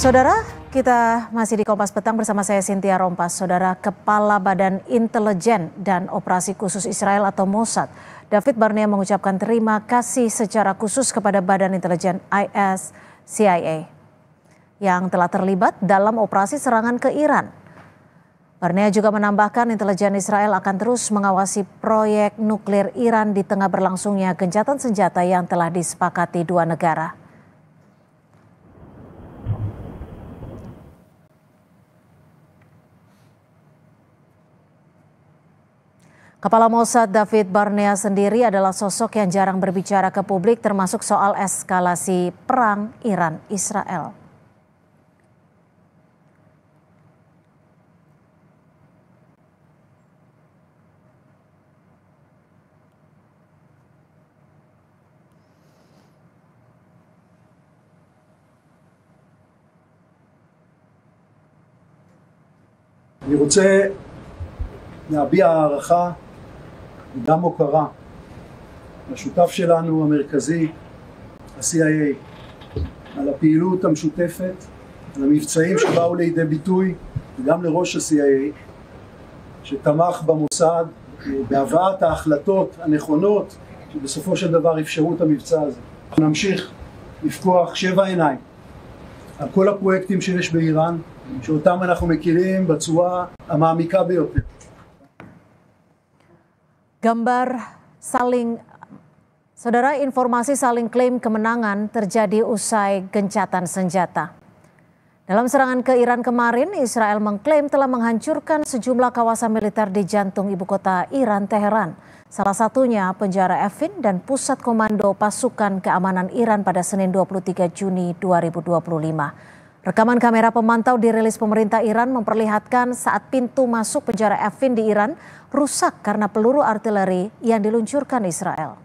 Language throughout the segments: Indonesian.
Saudara, kita masih di Kompas Petang bersama saya Cynthia Rompas. Saudara, Kepala Badan Intelijen dan Operasi Khusus Israel atau Mossad, David Barnea mengucapkan terima kasih secara khusus kepada Badan Intelijen IS CIA yang telah terlibat dalam operasi serangan ke Iran. Barnea juga menambahkan intelijen Israel akan terus mengawasi proyek nuklir Iran di tengah berlangsungnya gencatan senjata yang telah disepakati dua negara. Kepala Mossad David Barnea sendiri adalah sosok yang jarang berbicara ke publik termasuk soal eskalasi perang Iran-Israel. אני רוצה להביע הערכה וגם הוקרה לשותף שלנו המרכזי, ה-CIA, על הפעילות המשותפת, על המבצעים שבאו לידי ביטוי, וגם לראש ה-CIA, שתמך במוסד בהבאת ההחלטות הנכונות, שבסופו של דבר אפשרו את המבצע הזה. אנחנו נמשיך לפקוח 7 עיניים על כל הפרויקטים שיש באיראן, שאותם אנחנו מכירים בצורה המעמיקה ביותר. Saudara, informasi saling klaim kemenangan terjadi usai gencatan senjata. Dalam serangan ke Iran kemarin, Israel mengklaim telah menghancurkan sejumlah kawasan militer di jantung ibu kota Iran, Teheran. Salah satunya penjara Evin dan pusat komando pasukan keamanan Iran pada Senin 23 Juni 2025. Rekaman kamera pemantau dirilis pemerintah Iran memperlihatkan saat pintu masuk penjara Evin di Iran rusak karena peluru artileri yang diluncurkan Israel.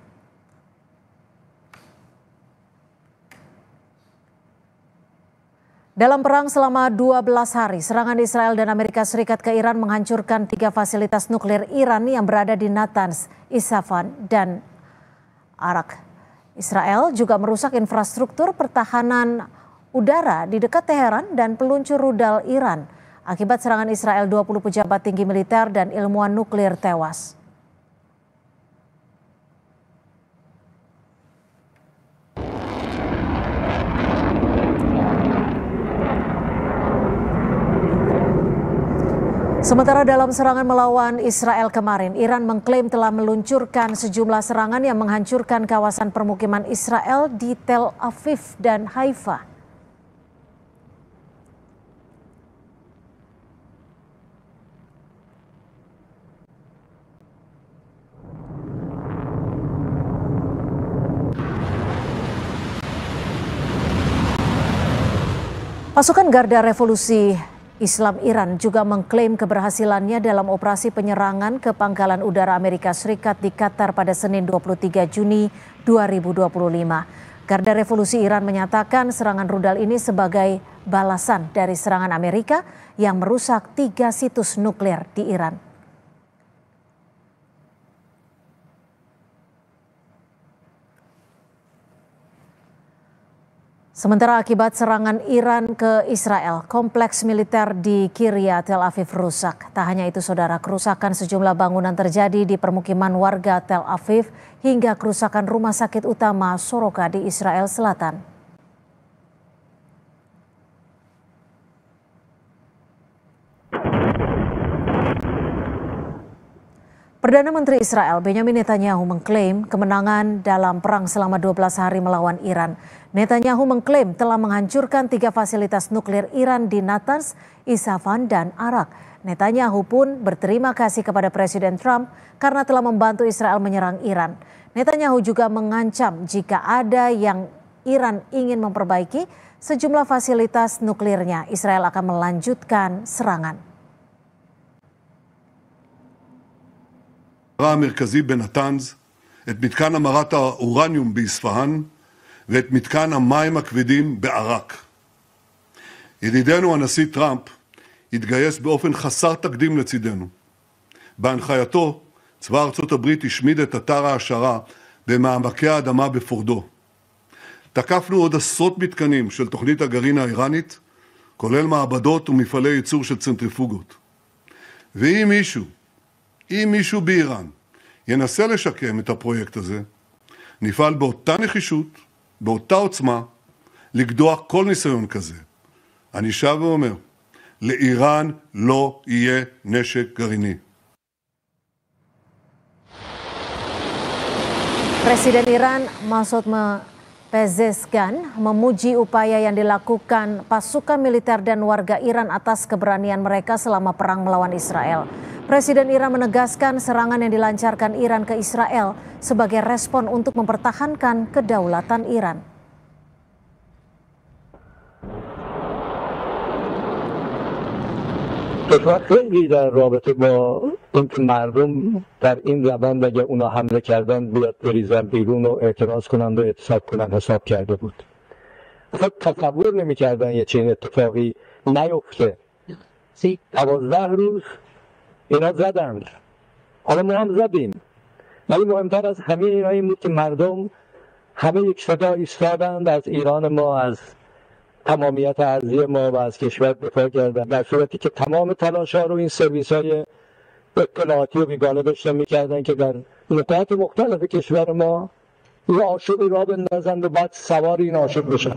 Dalam perang selama 12 hari, serangan Israel dan Amerika Serikat ke Iran menghancurkan 3 fasilitas nuklir Iran yang berada di Natanz, Isfahan, dan Arak. Israel juga merusak infrastruktur pertahanan udara di dekat Teheran dan peluncur rudal Iran. Akibat serangan Israel, 20 pejabat tinggi militer dan ilmuwan nuklir tewas. Sementara dalam serangan melawan Israel kemarin, Iran mengklaim telah meluncurkan sejumlah serangan yang menghancurkan kawasan permukiman Israel di Tel Aviv dan Haifa. Pasukan Garda Revolusi Islam Iran juga mengklaim keberhasilannya dalam operasi penyerangan ke pangkalan udara Amerika Serikat di Qatar pada Senin 23 Juni 2025. Garda Revolusi Iran menyatakan serangan rudal ini sebagai balasan dari serangan Amerika yang merusak 3 situs nuklir di Iran. Sementara akibat serangan Iran ke Israel, kompleks militer di Kiryat Tel Aviv rusak. Tak hanya itu saudara, kerusakan sejumlah bangunan terjadi di permukiman warga Tel Aviv hingga kerusakan rumah sakit utama Soroka di Israel Selatan. Perdana Menteri Israel Benjamin Netanyahu mengklaim kemenangan dalam perang selama 12 hari melawan Iran. Netanyahu mengklaim telah menghancurkan 3 fasilitas nuklir Iran di Natanz, Isfahan, dan Arak. Netanyahu pun berterima kasih kepada Presiden Trump karena telah membantu Israel menyerang Iran. Netanyahu juga mengancam jika ada yang Iran ingin memperbaiki sejumlah fasilitas nuklirnya, Israel akan melanjutkan serangan. המרכזי בנתנז, את מתקן המרת האורניום באספהאן ואת מתקן המים הכבדים בערק. ידידנו הנשיא טראמפ התגייס באופן חסר תקדים לצידנו. בהנחייתו, צבא ארצות הברית השמיד את אתר ההעשרה במעמקי האדמה בפורדו. תקפנו עוד עשרות מתקנים של תוכנית הגרעין האיראנית כולל מעבדות ומפעלי ייצור של צנטריפוגות. ואם מישהו באיראן ינסה לשקם את הפרויקט הזה, נפעל באותה נחישות, באותה עוצמה, לגדוע כל ניסיון כזה. אני שב ואומר, לאיראן לא יהיה נשק גרעיני. Presiden Iran Masoud Pezeshkian memuji upaya yang dilakukan pasukan militer dan warga Iran atas keberanian mereka selama perang melawan Israel. Presiden Iran menegaskan serangan yang dilancarkan Iran ke Israel sebagai respon untuk mempertahankan kedaulatan Iran. خیلی در رابطه با اینکه مردم در این روند اگه اونا حمله کردن بیاد بریزن بیرون و اعتراض کنند و اعتصاب کنند حساب کرده بود. خب تصور نمی‌کردن یه چنین اتفاقی نیفته. 12 روز اینا زدند. حالا ما هم زدیم. ولی مهمتر از همه اینا این بود که مردم همه یک صدا ایستادند، از ایران ما، از تمامیت ارضی ما و از کشور دفاع کردن، در صورتی که تمام تلاش‌ها رو این سرویس‌های اطلاعاتی و بیگانه داشتن می‌کردن که در نقاط مختلف کشور ما یه آشوبی راه بندازن و بعد سوار این آشوب بشن.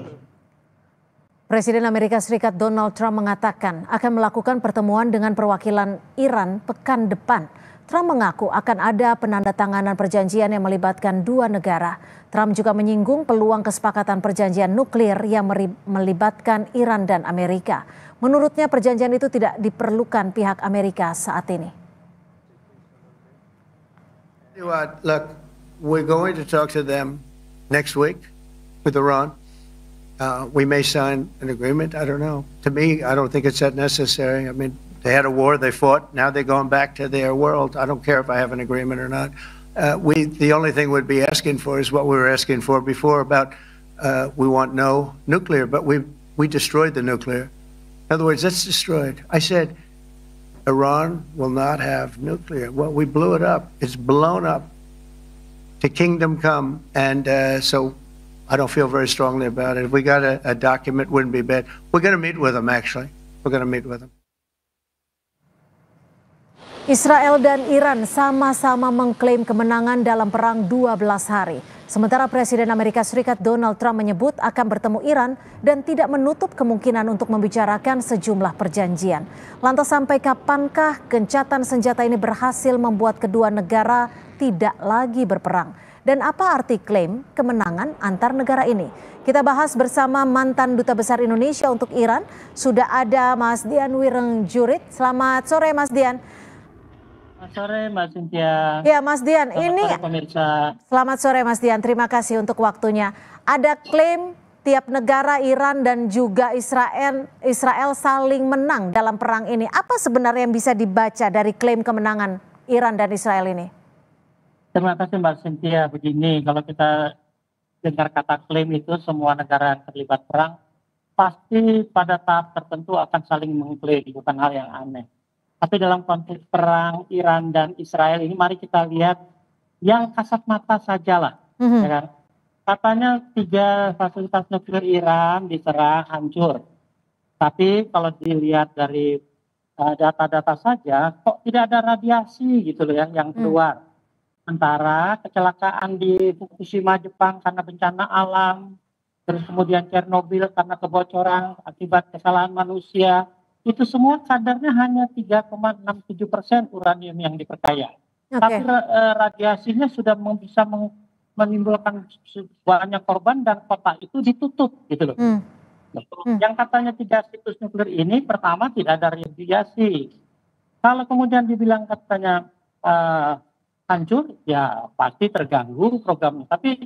Presiden Amerika Serikat Donald Trump mengatakan akan melakukan pertemuan dengan perwakilan Iran pekan depan. Trump mengaku akan ada penandatanganan perjanjian yang melibatkan dua negara. Trump juga menyinggung peluang kesepakatan perjanjian nuklir yang melibatkan Iran dan Amerika. Menurutnya perjanjian itu tidak diperlukan pihak Amerika saat ini. Look, we're going to talk to them next week with Iran. We may sign an agreement. I don't know. To me, I don't think it's that necessary. I mean, they had a war, they fought. Now they're going back to their world. I don't care if I have an agreement or not. The only thing we'd be asking for is what we were asking for before about we want no nuclear, but we destroyed the nuclear. In other words, that's destroyed. I said Iran will not have nuclear. Well, we blew it up. It's blown up to kingdom come, and so I don't feel very strongly about it. If we got a document, wouldn't be bad. We're going to meet with them, actually. We're going to meet with them. Israel dan Iran sama-sama mengklaim kemenangan dalam perang 12 hari. Sementara Presiden Amerika Serikat Donald Trump menyebut akan bertemu Iran dan tidak menutup kemungkinan untuk membicarakan sejumlah perjanjian. Lantas sampai kapankah gencatan senjata ini berhasil membuat kedua negara tidak lagi berperang? Dan apa arti klaim kemenangan antar negara ini? Kita bahas bersama mantan Duta Besar Indonesia untuk Iran. Sudah ada Mas Dian Wirengjurit. Selamat sore Mas Dian. Selamat sore Mbak Cynthia. Ya Mas Dian, Selamat sore pemirsa. Selamat sore Mas Dian, terima kasih untuk waktunya. Ada klaim tiap negara Iran dan juga Israel saling menang dalam perang ini. Apa sebenarnya yang bisa dibaca dari klaim kemenangan Iran dan Israel ini? Terima kasih Mbak Cynthia. Begini, kalau kita dengar kata klaim itu semua negara yang terlibat perang pasti pada tahap tertentu akan saling mengklaim, bukan hal yang aneh. Tapi dalam konteks perang Iran dan Israel ini mari kita lihat yang kasat mata sajalah. Ya kan? Katanya 3 fasilitas nuklir Iran diserang hancur. Tapi kalau dilihat dari data-data saja kok tidak ada radiasi gitu loh ya yang keluar. Sementara kecelakaan di Fukushima Jepang karena bencana alam, terus kemudian Chernobyl karena kebocoran akibat kesalahan manusia, itu semua kadarnya hanya 3,67% uranium yang diperkaya. Tapi radiasinya sudah bisa menimbulkan banyak korban dan kota itu ditutup gitu loh. Yang katanya 3 situs nuklir ini pertama tidak ada radiasi. Kalau kemudian dibilang katanya hancur, ya pasti terganggu programnya. Tapi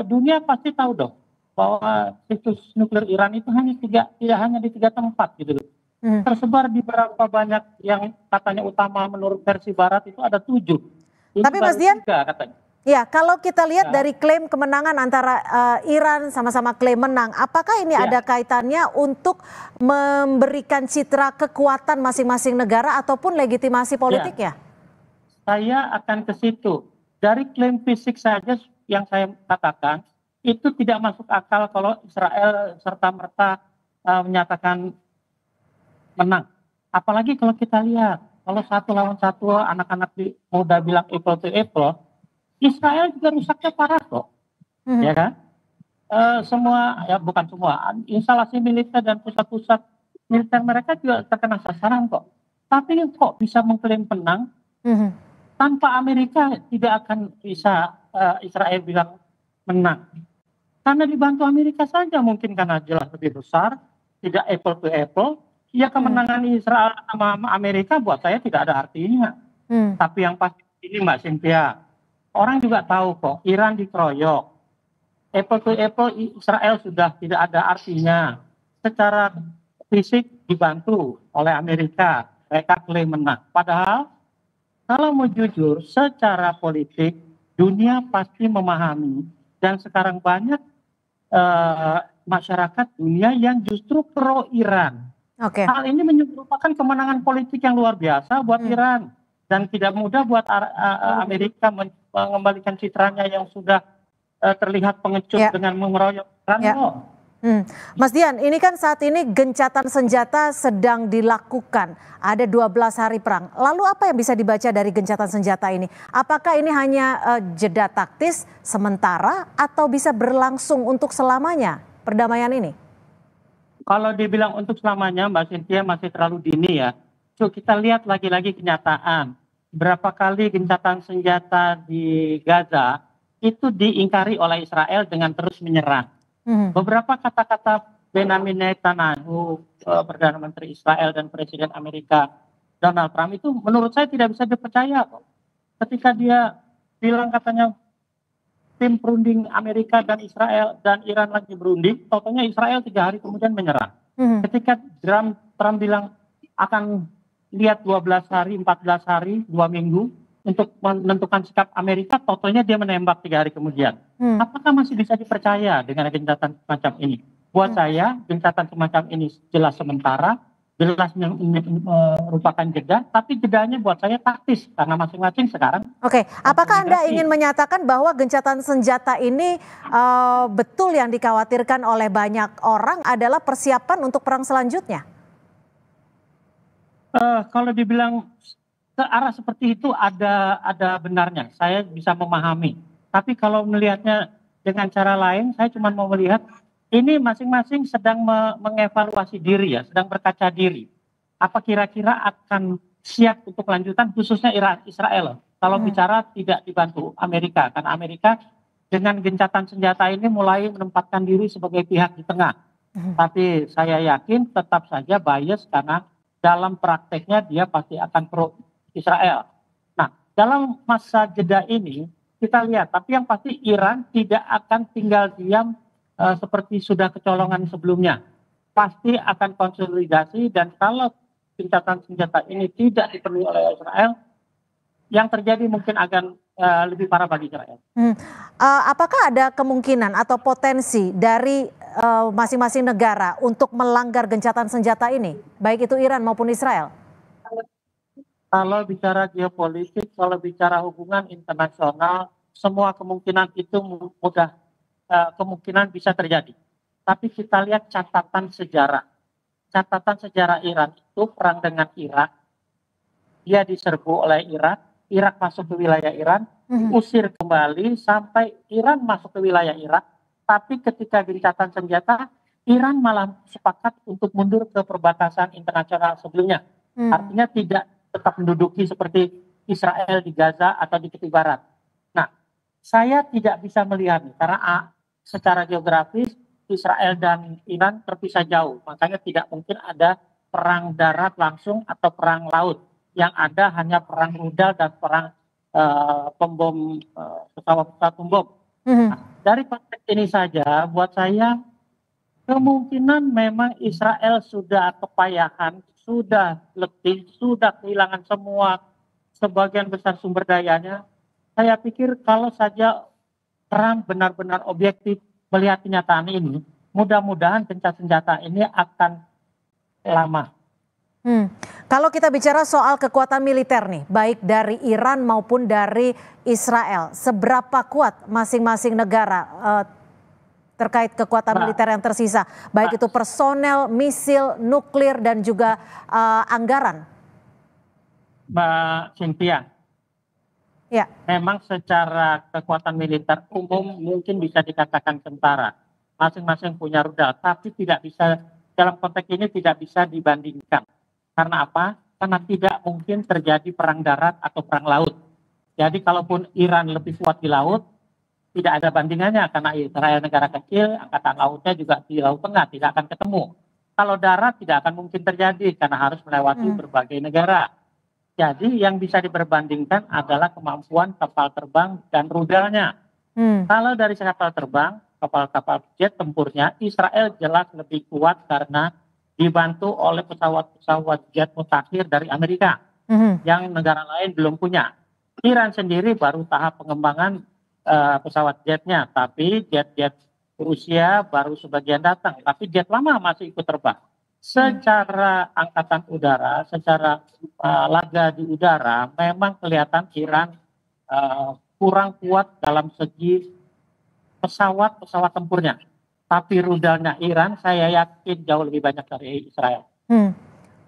dunia pasti tahu dong bahwa situs nuklir Iran itu tidak hanya di 3 tempat gitu loh. Tersebar di berapa banyak yang katanya utama menurut versi barat itu ada 7. Tapi Mas Dian, 3 katanya. Ya, kalau kita lihat dari klaim kemenangan antara Iran sama-sama klaim menang, apakah ini ada kaitannya untuk memberikan citra kekuatan masing-masing negara ataupun legitimasi politik ya? Saya akan ke situ. Dari klaim fisik saja yang saya katakan, itu tidak masuk akal kalau Israel serta-merta menyatakan menang. Apalagi kalau kita lihat, kalau 1 lawan 1 anak-anak muda bilang apple to apple, Israel juga rusaknya parah kok, ya kan? Semua, ya bukan semua, instalasi militer dan pusat-pusat militer mereka juga terkena sasaran kok. Tapi kok bisa mengklaim menang, tanpa Amerika tidak akan bisa Israel bilang menang. Karena dibantu Amerika saja mungkin karena jelas lebih besar, tidak apple to apple. Ya kemenangan Israel sama Amerika buat saya tidak ada artinya. Tapi yang pasti ini Mbak Cynthia, orang juga tahu kok Iran dikeroyok. Apple to apple Israel sudah tidak ada artinya. Secara fisik dibantu oleh Amerika, mereka klaim menang. Padahal kalau mau jujur secara politik dunia pasti memahami dan sekarang banyak masyarakat dunia yang justru pro Iran. Hal ini merupakan kemenangan politik yang luar biasa buat Iran dan tidak mudah buat Amerika mengembalikan citranya yang sudah terlihat pengecut dengan mengeroyok Iran. Mas Dian, ini kan saat ini gencatan senjata sedang dilakukan. Ada 12 hari perang. Lalu apa yang bisa dibaca dari gencatan senjata ini? Apakah ini hanya jeda taktis sementara atau bisa berlangsung untuk selamanya perdamaian ini? Kalau dibilang untuk selamanya, Mbak Cynthia masih terlalu dini ya. So, kita lihat lagi-lagi kenyataan. Berapa kali gencatan senjata di Gaza itu diingkari oleh Israel dengan terus menyerang. Beberapa kata-kata Benjamin Netanyahu, Perdana Menteri Israel dan Presiden Amerika Donald Trump itu menurut saya tidak bisa dipercaya kok. Ketika dia bilang katanya tim perunding Amerika dan Israel dan Iran lagi berunding, totalnya Israel 3 hari kemudian menyerang. Ketika Trump bilang akan lihat 12 hari, 14 hari, 2 minggu untuk menentukan sikap Amerika, totalnya dia menembak 3 hari kemudian. Apakah masih bisa dipercaya dengan gencatan semacam ini? Buat saya, gencatan semacam ini jelas sementara, jelas merupakan jeda, tapi jedanya buat saya taktis karena masing-masing sekarang. Apakah Anda ingin menyatakan bahwa gencatan senjata ini betul yang dikhawatirkan oleh banyak orang adalah persiapan untuk perang selanjutnya? Kalau dibilang ke arah seperti itu ada benarnya, saya bisa memahami. Tapi kalau melihatnya dengan cara lain, saya cuma mau melihat ini masing-masing sedang mengevaluasi diri ya, sedang berkaca diri. Apa kira-kira akan siap untuk lanjutan khususnya Israel. Kalau bicara tidak dibantu Amerika, karena Amerika dengan gencatan senjata ini mulai menempatkan diri sebagai pihak di tengah. Tapi saya yakin tetap saja bias karena dalam prakteknya dia pasti akan pro Israel. Nah, dalam masa jeda ini kita lihat, tapi yang pasti Iran tidak akan tinggal diam seperti sudah kecolongan sebelumnya. Pasti akan konsolidasi dan kalau gencatan senjata ini tidak dipenuhi oleh Israel, yang terjadi mungkin akan lebih parah bagi Israel. Apakah ada kemungkinan atau potensi dari masing-masing negara untuk melanggar gencatan senjata ini, baik itu Iran maupun Israel? Kalau bicara geopolitik, kalau bicara hubungan internasional, semua kemungkinan itu mudah kemungkinan bisa terjadi. Tapi kita lihat catatan sejarah. Catatan sejarah Iran itu perang dengan Irak, dia diserbu oleh Irak, Irak masuk ke wilayah Iran, usir kembali sampai Iran masuk ke wilayah Irak. Tapi ketika gencatan senjata, Iran malah sepakat untuk mundur ke perbatasan internasional sebelumnya. Artinya tidak tetap menduduki seperti Israel di Gaza atau di tepi barat. Nah, saya tidak bisa melihat karena secara geografis Israel dan Iran terpisah jauh. Makanya tidak mungkin ada perang darat langsung atau perang laut. Yang ada hanya perang rudal dan perang pembom, pesawat pembom. Nah, dari konteks ini saja buat saya kemungkinan memang Israel sudah kepayahan, sudah letih, sudah kehilangan semua sebagian besar sumber dayanya. Saya pikir kalau saja Trump benar-benar objektif melihat kenyataan ini, mudah-mudahan gencatan senjata ini akan lama. Kalau kita bicara soal kekuatan militer nih, baik dari Iran maupun dari Israel, seberapa kuat masing-masing negara terkait kekuatan militer yang tersisa, baik itu personel, misil, nuklir, dan juga anggaran? Mbak Cynthia, Ya. memang secara kekuatan militer umum mungkin bisa dikatakan tentara. Masing-masing punya rudal, tapi tidak bisa, dalam konteks ini tidak bisa dibandingkan. Karena apa? Karena tidak mungkin terjadi perang darat atau perang laut. Jadi kalaupun Iran lebih kuat di laut, tidak ada bandingannya karena Israel negara kecil, angkatan lautnya juga di Laut Tengah, tidak akan ketemu. Kalau darat tidak akan mungkin terjadi karena harus melewati berbagai negara. Jadi yang bisa diperbandingkan adalah kemampuan kapal terbang dan rudalnya. Kalau dari kapal terbang, kapal-kapal jet tempurnya, Israel jelas lebih kuat karena dibantu oleh pesawat-pesawat jet mutakhir dari Amerika yang negara lain belum punya. Iran sendiri baru tahap pengembangan pesawat jetnya, tapi jet-jet Rusia baru sebagian datang, tapi jet lama masih ikut terbang. Secara angkatan udara, secara laga di udara, memang kelihatan Iran kurang kuat dalam segi pesawat tempurnya. Tapi rudalnya Iran saya yakin jauh lebih banyak dari Israel.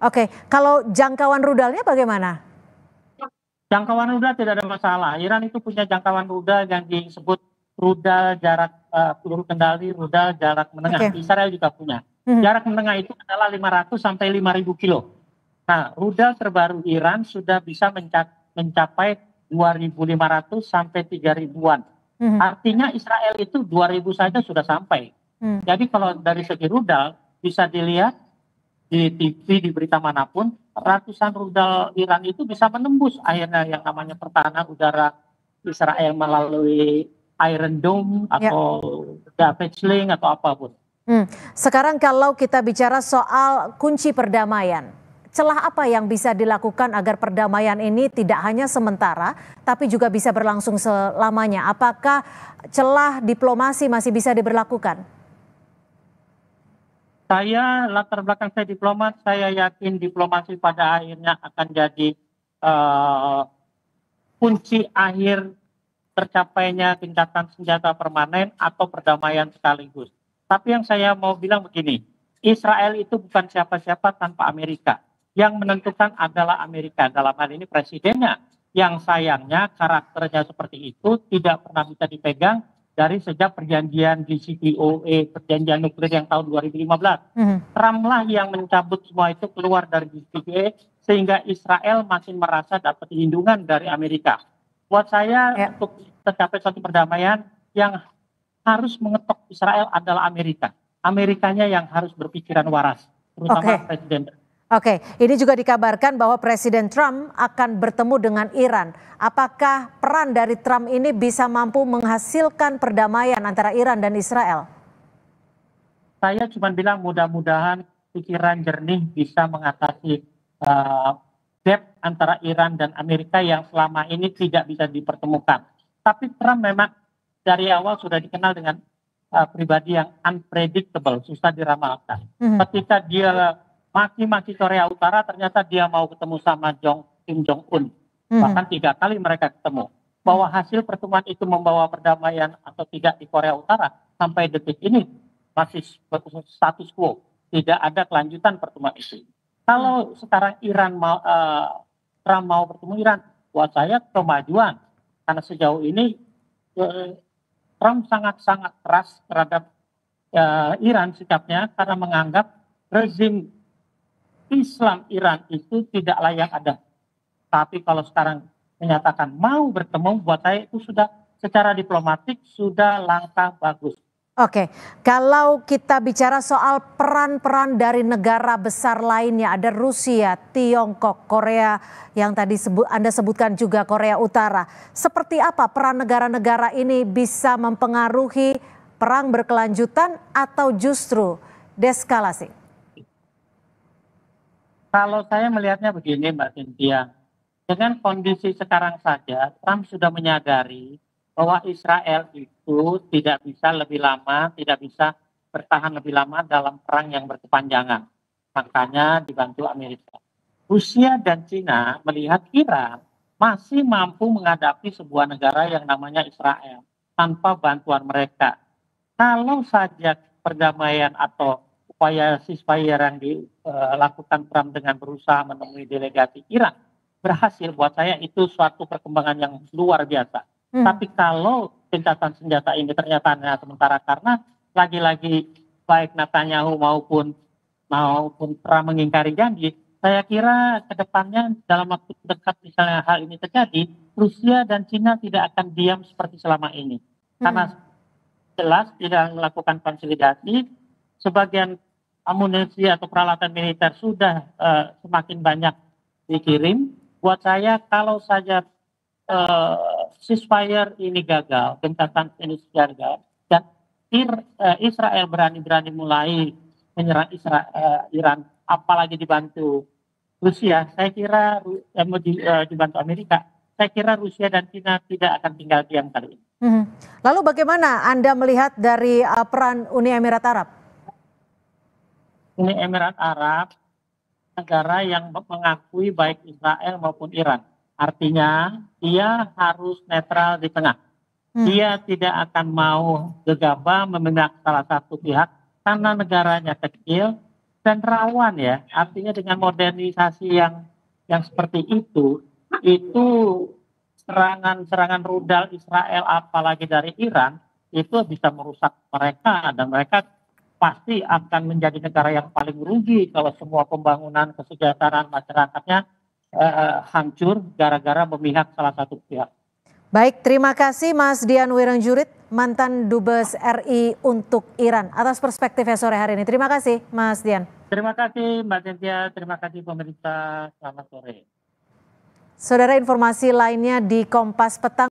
Oke, kalau jangkauan rudalnya bagaimana? Jangkauan rudal tidak ada masalah. Iran itu punya jangkauan rudal yang disebut rudal jarak peluru kendali, rudal jarak menengah. Israel juga punya. Jarak menengah itu adalah 500 sampai 5.000 kilo. Nah, rudal terbaru Iran sudah bisa mencapai 2.500 sampai 3.000-an. Artinya Israel itu 2.000 saja sudah sampai. Jadi kalau dari segi rudal bisa dilihat di TV, di berita manapun, ratusan rudal Iran itu bisa menembus akhirnya yang namanya pertahanan udara Israel melalui Iron Dome atau David's Sling atau apapun. Sekarang kalau kita bicara soal kunci perdamaian, celah apa yang bisa dilakukan agar perdamaian ini tidak hanya sementara, tapi juga bisa berlangsung selamanya? Apakah celah diplomasi masih bisa diberlakukan? Saya latar belakang saya diplomat, saya yakin diplomasi pada akhirnya akan jadi kunci akhir tercapainya gencatan senjata permanen atau perdamaian sekaligus. Tapi yang saya mau bilang begini, Israel itu bukan siapa-siapa tanpa Amerika. Yang menentukan adalah Amerika, dalam hal ini presidennya. Yang sayangnya karakternya seperti itu tidak pernah bisa dipegang dari sejak perjanjian JCPOA, perjanjian nuklir yang tahun 2015. Trump lah yang mencabut semua itu keluar dari JCPOA, sehingga Israel makin merasa dapat lindungan dari Amerika. Buat saya untuk tercapai suatu perdamaian yang harus mengetok Israel adalah Amerika. Amerikanya yang harus berpikiran waras, terutama Presiden. Oke, ini juga dikabarkan bahwa Presiden Trump akan bertemu dengan Iran. Apakah peran dari Trump ini bisa mampu menghasilkan perdamaian antara Iran dan Israel? Saya cuma bilang mudah-mudahan pikiran jernih bisa mengatasi gap antara Iran dan Amerika yang selama ini tidak bisa dipertemukan. Tapi Trump memang dari awal sudah dikenal dengan pribadi yang unpredictable, susah diramalkan. Ketika dia maki-maki Korea Utara, ternyata dia mau ketemu sama Kim Jong-un. Bahkan 3 kali mereka ketemu. Bahwa hasil pertemuan itu membawa perdamaian atau tidak di Korea Utara, sampai detik ini masih status quo. Tidak ada kelanjutan pertemuan itu. Kalau sekarang Trump mau bertemu Iran, buat saya kemajuan. Karena sejauh ini Trump sangat-sangat keras terhadap Iran sikapnya, karena menganggap rezim Islam Iran itu tidak layak ada. Tapi kalau sekarang menyatakan mau bertemu, buat saya itu sudah secara diplomatik sudah langkah bagus. Oke, kalau kita bicara soal peran-peran dari negara besar lainnya, ada Rusia, Tiongkok, Korea yang tadi Anda sebutkan juga Korea Utara. Seperti apa peran negara-negara ini bisa mempengaruhi perang berkelanjutan atau justru deeskalasi? Kalau saya melihatnya begini Mbak Cynthia, dengan kondisi sekarang saja Trump sudah menyadari bahwa Israel itu tidak bisa lebih lama, tidak bisa bertahan lebih lama dalam perang yang berkepanjangan. Makanya dibantu Amerika. Rusia dan Cina melihat Iran masih mampu menghadapi sebuah negara yang namanya Israel tanpa bantuan mereka. kalau saja perdamaian atau upaya ceasefire yang dilakukan Trump dengan berusaha menemui delegasi Iran berhasil, buat saya itu suatu perkembangan yang luar biasa. Tapi kalau gencatan senjata ini ternyata hanya sementara karena lagi-lagi baik Netanyahu maupun Trump mengingkari janji, saya kira ke depannya dalam waktu dekat misalnya hal ini terjadi, Rusia dan Cina tidak akan diam seperti selama ini. Karena jelas tidak melakukan konsolidasi, sebagian amunisi atau peralatan militer sudah semakin banyak dikirim. Buat saya kalau saja ceasefire ini gagal, gencatan ini gagal, dan Israel berani-berani mulai menyerang Iran, apalagi dibantu Rusia, saya kira dibantu Amerika, saya kira Rusia dan China tidak akan tinggal diam kali ini. Lalu bagaimana Anda melihat dari peran Uni Emirat Arab? Uni Emirat Arab negara yang mengakui baik Israel maupun Iran. Artinya dia harus netral di tengah. Dia tidak akan mau gegabah memihak salah satu pihak karena negaranya kecil dan rawan ya. Artinya dengan modernisasi yang seperti itu serangan rudal Israel apalagi dari Iran itu bisa merusak mereka, dan mereka pasti akan menjadi negara yang paling rugi kalau semua pembangunan kesejahteraan masyarakatnya hancur gara-gara memihak salah satu pihak. Baik, terima kasih Mas Dian Wiranjurit, mantan Dubes RI untuk Iran, atas perspektifnya sore hari ini. Terima kasih Mas Dian. Terima kasih Mbak Cynthia, terima kasih pemerintah, selamat sore. Saudara, informasi lainnya di Kompas Petang.